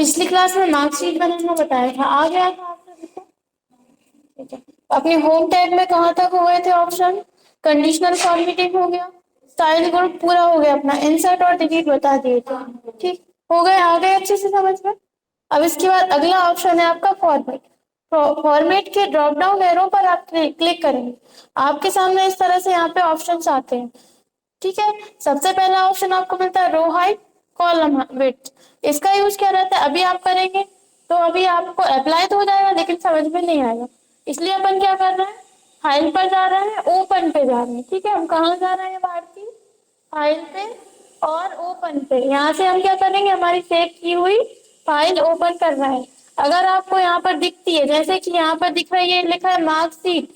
पिछली क्लास में मार्कशीट बनाना बताया था, आ गया था आपका देखो। ठीक है, अपने होम टैग में कहाँ तक हो गए थे ऑप्शन? कंडीशनल फॉर्मेटिंग हो गया, स्टाइल ग्रुप पूरा हो गया, अपना इंसर्ट और डिलीट बता दिए थे। ठीक हो गए, आ गए अच्छे से समझ में। अब इसके बाद अगला ऑप्शन है आपका फॉर्मेट। फॉर्मेट के ड्रॉप डाउन एरो पर आप क्लिक करेंगे, आपके सामने इस तरह से यहाँ पे ऑप्शंस आते हैं। ठीक है, सबसे पहला ऑप्शन आपको मिलता है रो हाइट कॉलम विड्थ। इसका यूज क्या रहता है, अभी आप करेंगे तो अभी आपको अप्लाई तो हो जाएगा लेकिन समझ में नहीं आएगा, इसलिए अपन क्या कर रहे हैं, फाइल पर जा रहे हैं, ओपन पे जा रहे हैं। ठीक है, हम कहाँ जा रहे हैं भारती? फाइल पे और ओपन पे। यहाँ से हम क्या करेंगे, हमारी सेव की हुई फाइल ओपन कर रहा है। अगर आपको यहाँ पर दिखती है, जैसे कि यहाँ पर दिख रही है, लिखा है मार्कशीट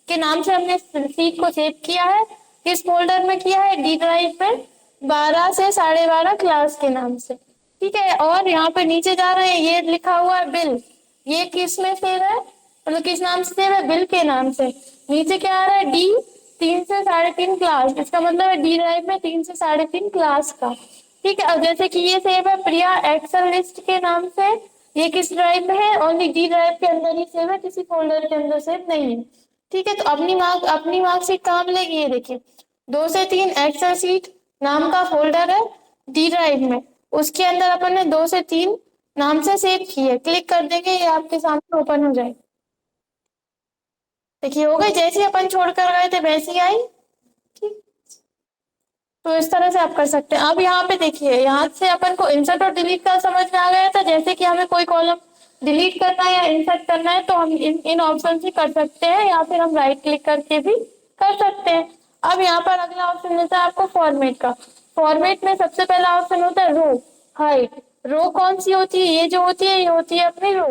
के नाम से हमने सीट को सेव किया है। किस फोल्डर में किया है? डी ड्राइव पे 12 से 12:30 क्लास के नाम से। ठीक है, और यहाँ पे नीचे जा रहे हैं, ये लिखा हुआ है बिल, ये किस में सेव है, मतलब किस नाम से सेव है? बिल के नाम से। नीचे क्या आ रहा है? डी 3 से 3:30 क्लास, इसका मतलब है डी ड्राइव में 3 से 3:30 क्लास का। ठीक है, अब जैसे कि ये सेव है प्रिया एक्सेल लिस्ट के नाम से, ये किस ड्राइव में है? ओनली डी ड्राइव के अंदर ही सेव है, किसी फोल्डर के अंदर सेव नहीं है। ठीक है, तो अपनी मार्कशीट कहाँ मिलेगी? ये देखिए 2 से 3 एक्सेल सीट नाम का फोल्डर है डी ड्राइव में, उसके अंदर अपन ने 2 से 3 नाम से सेव की है। क्लिक कर देंगे, ये आपके सामने ओपन हो जाएगी। देखिए हो गई, जैसे ही अपन छोड़कर गए थे वैसी आई। ठीक, तो इस तरह से आप कर सकते हैं। अब यहाँ पे देखिए, यहाँ से अपन को इंसर्ट और डिलीट का समझ में आ गया था। जैसे कि हमें कोई कॉलम डिलीट करना है या इंसर्ट करना है तो हम इन ऑप्शन से कर सकते हैं, या फिर हम राइट क्लिक करके भी कर सकते हैं। अब यहाँ पर अगला ऑप्शन मिलता है आपको फॉर्मेट का। फॉर्मेट में सबसे पहला ऑप्शन होता है रो हाइट। रो कौन सी होती है? ये जो होती है, ये होती है अपनी रो।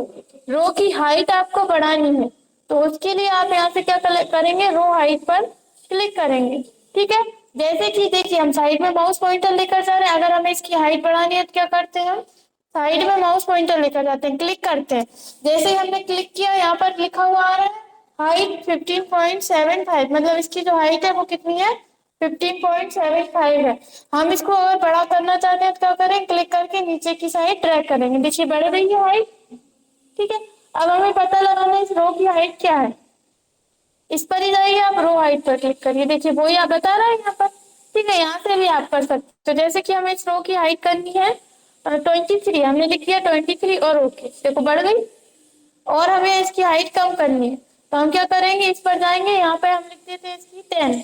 रो की हाइट आपको बढ़ानी है, तो उसके लिए आप यहाँ से क्या करेंगे, रो हाइट पर क्लिक करेंगे। ठीक है, जैसे कि देखिए हम साइड में माउस पॉइंटर लेकर जा रहे हैं, अगर हमें इसकी हाइट बढ़ानी है तो क्या करते हैं, हम साइड में माउस पॉइंटर लेकर जाते हैं, क्लिक करते हैं। जैसे ही हमने क्लिक किया, यहाँ पर लिखा हुआ आ रहा है हाइट 15.75, मतलब इसकी जो हाइट है वो कितनी है? 15.75 है। हम इसको अगर बड़ा करना चाहते हैं तो क्या करें, क्लिक करके नीचे की साइड ड्रैग करेंगे, देखिए बढ़ रही है हाइट। ठीक है, अब हमें पता लगाना है इस रो की हाइट क्या है। इस पर ही जाइए, आप रो हाइट पर क्लिक करिए, देखिए वो ही आप बता रहा है यहाँ पर। ठीक है, यहाँ से भी आप कर सकते हो। तो जैसे कि हमें इस रो की हाइट करनी है 23, हमने लिख दिया 23 और ओके, देखो बढ़ गई। और हमें इसकी हाइट कम करनी है तो हम क्या करेंगे, इस पर जाएंगे, यहाँ पे हम लिख देते हैं इसकी 10।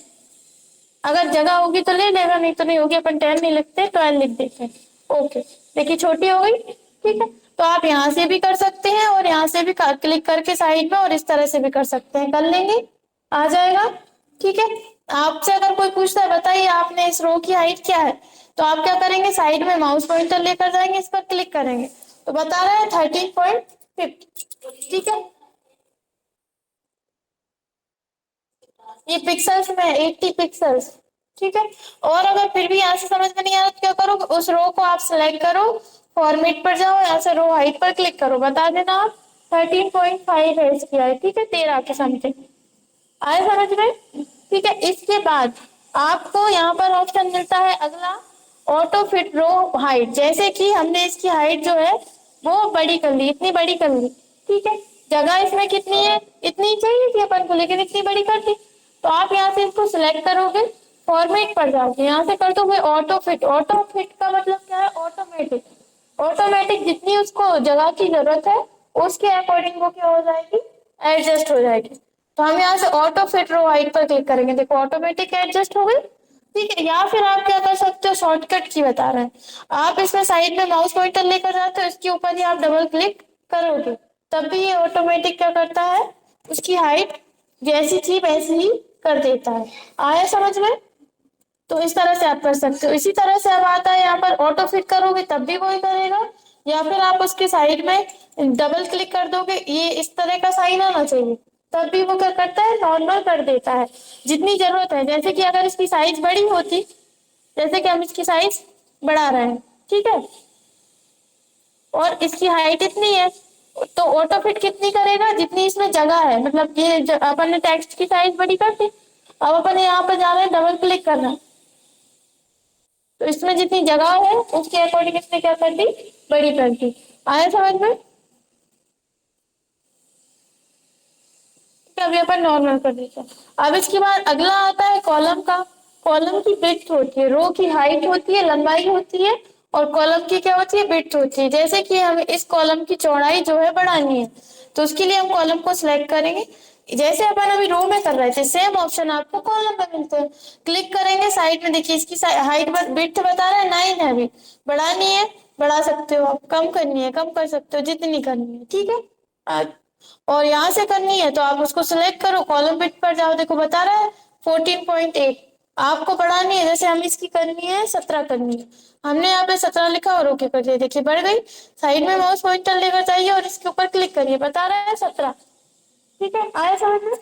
अगर जगह होगी तो ले लेगा, नहीं तो नहीं होगी, अपन 10 नहीं लिखते, 12 लिख देते हैं। ओके, देखिए छोटी हो गई। ठीक है, तो आप यहाँ से भी कर सकते हैं और यहाँ से भी क्लिक करके साइड में, और इस तरह से भी कर सकते हैं, कर लेंगे, आ जाएगा। ठीक है, आपसे अगर कोई पूछता है बताइए आपने इस रो की हाइट क्या है, तो आप क्या करेंगे, साइड में माउस पॉइंटर लेकर जाएंगे, इस पर क्लिक करेंगे, तो बता रहा है 13.50। ठीक है, ये पिक्सल्स में 80 पिक्सल्स। ठीक है, और अगर फिर भी यहाँ से समझ में नहीं आ रहा तो क्या करो, उस रो को आप सिलेक्ट करो, फॉर्मेट पर जाओ, यहाँ से रो हाइट पर क्लिक करो, बता देना आप 13.5 है इसकी हाइट। ठीक है, 13 के समथिंग आए समझ में। ठीक है, इसके बाद आपको यहाँ पर ऑप्शन मिलता है अगला, ऑटो फिट रो हाइट। जैसे कि हमने इसकी हाइट जो है वो बड़ी कर ली, इतनी बड़ी कर ली। ठीक है, जगह इसमें कितनी है, इतनी चाहिए थी अपन को, लेकिन इतनी बड़ी कर दी। तो आप यहाँ से इसको सिलेक्ट करोगे, फॉर्मेट पर जाओगे, यहाँ से कर दोगे ऑटो फिट। ऑटो फिट का मतलब क्या है, ऑटोमेटिक। ऑटोमेटिक जितनी उसको जगह की जरूरत है उसके अकॉर्डिंग वो क्या हो जाएगी, एडजस्ट हो जाएगी। तो हम यहाँ से ऑटो फिट रो हाइट पर क्लिक करेंगे, देखो ऑटोमेटिक एडजस्ट हो गई। ठीक है, या फिर आप क्या कर सकते हो, शॉर्टकट की बता रहे हैं, आप इसमें साइड में माउस पॉइंटर लेकर जाते हो, इसके ऊपर ही आप डबल क्लिक करोगे, तब भी ये ऑटोमेटिक क्या करता है, उसकी हाइट जैसी थी वैसी ही कर देता है। आया समझ में। तो इस तरह से आप कर सकते हो। इसी तरह से अब आता है यहाँ पर ऑटो फिट करोगे तब भी वही करेगा, या फिर आप उसके साइड में डबल क्लिक कर दोगे, ये इस तरह का साइन आना चाहिए, तब भी वो क्या करता है, नॉर्मल कर देता है जितनी जरूरत है। जैसे कि अगर इसकी साइज बड़ी होती, जैसे कि हम इसकी साइज बढ़ा रहे हैं, ठीक है, और इसकी हाइट इतनी है, तो ऑटो फिट कितनी करेगा, जितनी इसमें जगह है, मतलब ये अपन ने टेक्स्ट की साइज बड़ी कर दी, अब अपन यहाँ पर जा रहे हैं डबल क्लिक करना, तो इसमें जितनी जगह है उसके अकॉर्डिंग इसने क्या कर दी, बड़ी कर दी। आया समझ में? अभी अपन नॉर्मल कर देते हैं। अब इसके बाद अगला आता है कॉलम का। कॉलम की विड्थ होती है, रो की हाइट होती है, लंबाई होती है, और कॉलम की क्या होती है, विड्थ होती है। जैसे कि हमें इस कॉलम की चौड़ाई जो है बढ़ानी है, तो उसके लिए हम कॉलम को सिलेक्ट करेंगे। जैसे अपन अभी रो में कर रहे थे, सेम ऑप्शन आपको कॉलम में मिलते हैं। क्लिक करेंगे, साइड में देखिए इसकी हाइट विड्थ बता रहा है 9 है। अभी बढ़ानी है, बढ़ा सकते हो आप, कम करनी है कम कर सकते हो, जितनी करनी है, ठीक है। और यहाँ से करनी है तो आप उसको सिलेक्ट करो, कॉलम बिट पर जाओ, देखो बता रहा है 14.8। आपको बढ़ानी है, जैसे हम इसकी करनी है 17 करनी है, हमने यहाँ पे 17 लिखा और ओके कर दिया, देखिए बढ़ गई। साइड में माउस पॉइंटर लेकर जाइए और इसके ऊपर क्लिक करिए, बता रहा है 17। ठीक है, आया समझ में?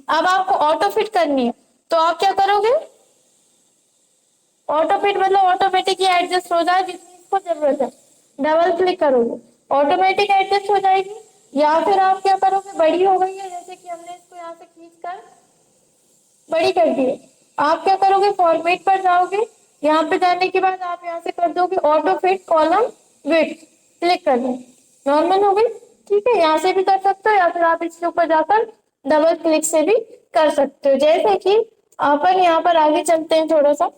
अब आपको ऑटो फिट करनी है, तो आप क्या करोगे, ऑटो फिट मतलब ऑटोमेटिक ही एडजस्ट हो जाए जितनी इसको जरूरत है, डबल क्लिक करोगे ऑटोमेटिक एडजस्ट हो जाएगी। या फिर आप क्या करोगे, बड़ी हो गई है, जैसे कि हमने इसको यहाँ से खींच कर बड़ी कर दी है, आप क्या करोगे, फॉर्मेट पर जाओगे, यहाँ पे जाने के बाद आप यहाँ से कर दोगे auto fit column width, click कर दो, नॉर्मल हो गई। ठीक है, यहाँ से भी कर सकते हो या फिर आप इसके ऊपर जाकर डबल क्लिक से भी कर सकते हो। जैसे कि अपन यहाँ पर आगे चलते हैं थोड़ा सा,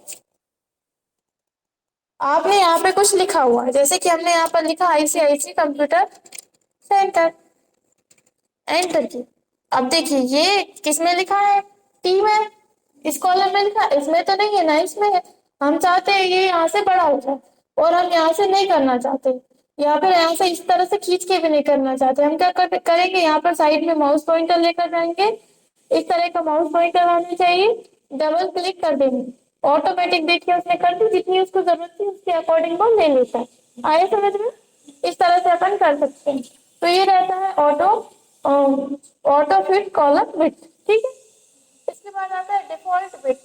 आपने यहाँ पे कुछ लिखा हुआ है, जैसे कि हमने यहाँ पर लिखा आईसीआईसी कंप्यूटर सेंटर, एंटर की। अब देखिए ये किस में लिखा है, टी में, इस कॉलम में लिखा है, इसमें तो नहीं है ना, इसमें है। हम चाहते हैं ये यहाँ से बड़ा हो जाए, और हम यहाँ से नहीं करना चाहते, या फिर यहाँ से इस तरह से खींच के भी नहीं करना चाहते। हम क्या करेंगे, यहाँ पर साइड में माउस पॉइंटर लेकर जाएंगे, इस तरह का माउस पॉइंटर होना चाहिए, डबल क्लिक कर देंगे, ऑटोमेटिक देखिए उसने कर दी, जितनी उसको जरूरत थी उसके अकॉर्डिंग वो ले लेता है। आए समझ में? इस तरह से अपन कर सकते हैं। तो ये रहता है auto auto fit column width, ठीक है। इसके बाद आता है डिफॉल्ट विड्थ,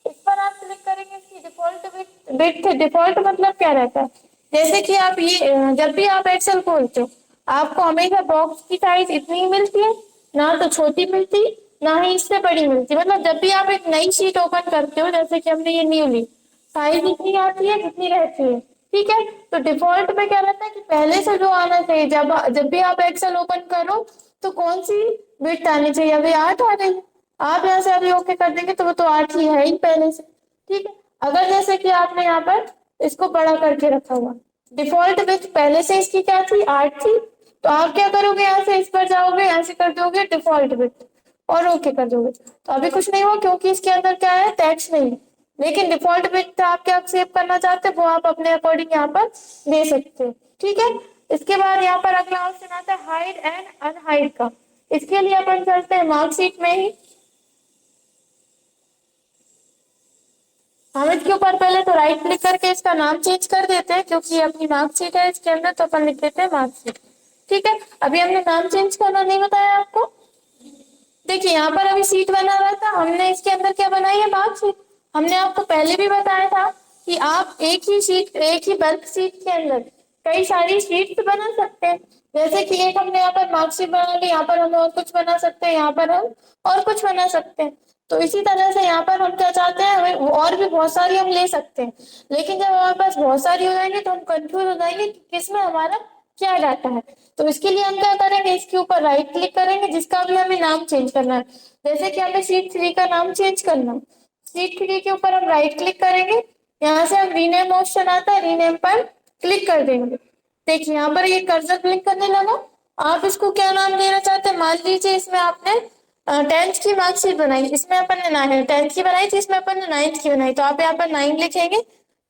इस पर आप क्लिक करेंगे, इसकी डिफॉल्ट विड्थ, डिफॉल्ट मतलब क्या रहता है, जैसे कि आप ये जब भी आप एक्सेल खोलते हो, आपको हमेशा बॉक्स की साइज इतनी ही मिलती है, ना तो छोटी मिलती ना ही इससे बड़ी मिलती। मतलब जब भी आप एक नई शीट ओपन करते हो, जैसे कि हमने ये न्यू ली, साइज इतनी आती है जितनी रहती है, ठीक है। तो डिफॉल्ट में क्या रहता है कि पहले से जो आना चाहिए, जब भी आप एक्सेल ओपन करो तो कौन सी विड्थ आनी चाहिए, अभी 8 आ रही है, आप यहाँ से अभी ओके कर देंगे तो वो तो 8 ही है ही पहले से, ठीक है। अगर जैसे कि आपने यहाँ पर इसको बड़ा करके रखा हुआ, डिफॉल्ट विड्थ पहले से इसकी क्या थी, 8 थी, तो आप क्या करोगे, यहाँ से इस पर जाओगे, यहाँ से कर दोगे डिफॉल्ट विड्थ और ओके कर दोगे, तो अभी कुछ नहीं हुआ क्योंकि इसके अंदर क्या है, टेक्स्ट नहीं है। लेकिन डिफॉल्ट विड्थ आप क्या सेव करना चाहते हैं वो आप अपने अकॉर्डिंग यहाँ पर दे सकते हैं, ठीक है। इसके बाद यहाँ पर अगला ऑप्शन आता है हाइड एंड अनहाइड का। इसके लिए अपन चलते हैं मार्कशीट में ही, हम इसके ऊपर पहले तो राइट क्लिक करके इसका नाम चेंज कर देते हैं, क्योंकि ये अपनी मार्कशीट है इसके अंदर, तो अपन लिख देते हैं मार्कशीट, ठीक है। अभी हमने नाम चेंज करना नहीं बताया आपको, देखिए यहाँ पर अभी सीट बना हुआ था, हमने इसके अंदर क्या बनाई है, मार्कशीट। हमने आपको पहले भी बताया था कि आप एक ही शीट, एक ही बल्क शीट के अंदर कई सारी शीट्स बना सकते हैं। जैसे कि एक हमने यहाँ पर मार्कशीट बना ली, यहाँ पर हम और कुछ बना सकते हैं, यहाँ पर हम और कुछ बना सकते हैं। तो इसी तरह से यहाँ पर हम क्या चाहते हैं, हमें और भी बहुत सारी हम ले सकते हैं, लेकिन जब हमारे पास बहुत सारी हो जाएंगी तो हम कंफ्यूज हो जाएंगे कि किसमें हमारा क्या डाटा है। तो इसके लिए हम क्या करेंगे, इसके ऊपर राइट क्लिक करेंगे, जिसका भी हमें नाम चेंज करना है, जैसे कि हमें शीट 3 का नाम चेंज करना है, शीट 3 के ऊपर हम राइट क्लिक करेंगे, यहाँ से हम रीनेम ऑप्शन आता है, रीनेम पर क्लिक कर देंगे। देखिए यहाँ पर ये कर्सर क्लिक करने लगा, आप इसको क्या नाम देना चाहते हैं, मान लीजिए इसमें आपने 10th की मार्कशीट बनाई, इसमें अपन ने 10th की बनाई थी, इसमें अपन ने 9th की बनाई, तो आप यहाँ पर 9 लिखेंगे,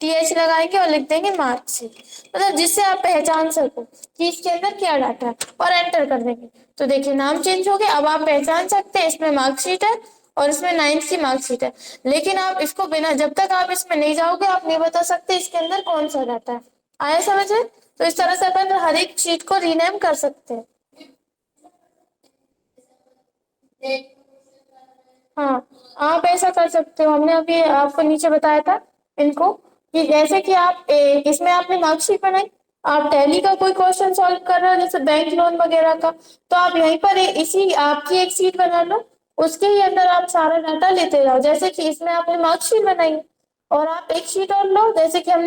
TH लगाएंगे और लिख देंगे मार्कशीट, मतलब जिससे आप पहचान सको कि इसके अंदर क्या डाटा है, और एंटर कर देंगे। तो देखिए नाम चेंज हो गया, अब आप पहचान सकते हैं इसमें मार्कशीट है और इसमें 9th की मार्कशीट है। लेकिन आप इसको बिना, जब तक आप इसमें नहीं जाओगे आप नहीं बता सकते इसके अंदर कौन सा डाटा है। आया समझ में? तो इस तरह से अपन हर एक शीट को रीनेम कर सकते हैं। हाँ, आप ऐसा कर सकते हो, हमने अभी आपको नीचे बताया था इनको, कि जैसे कि आप इसमें आपने मार्कशीट बनाई, आप टैली का कोई क्वेश्चन सॉल्व कर रहे हो जैसे बैंक लोन वगैरह का, तो आप यहीं पर इसी आपकी एक शीट बना लो, उसके ही अंदर आप सारा डाटा लेते जाओ। जैसे कि इसमें आपने मार्कशीट बनाई और आप एक शीट और लो, जैसे कि हमने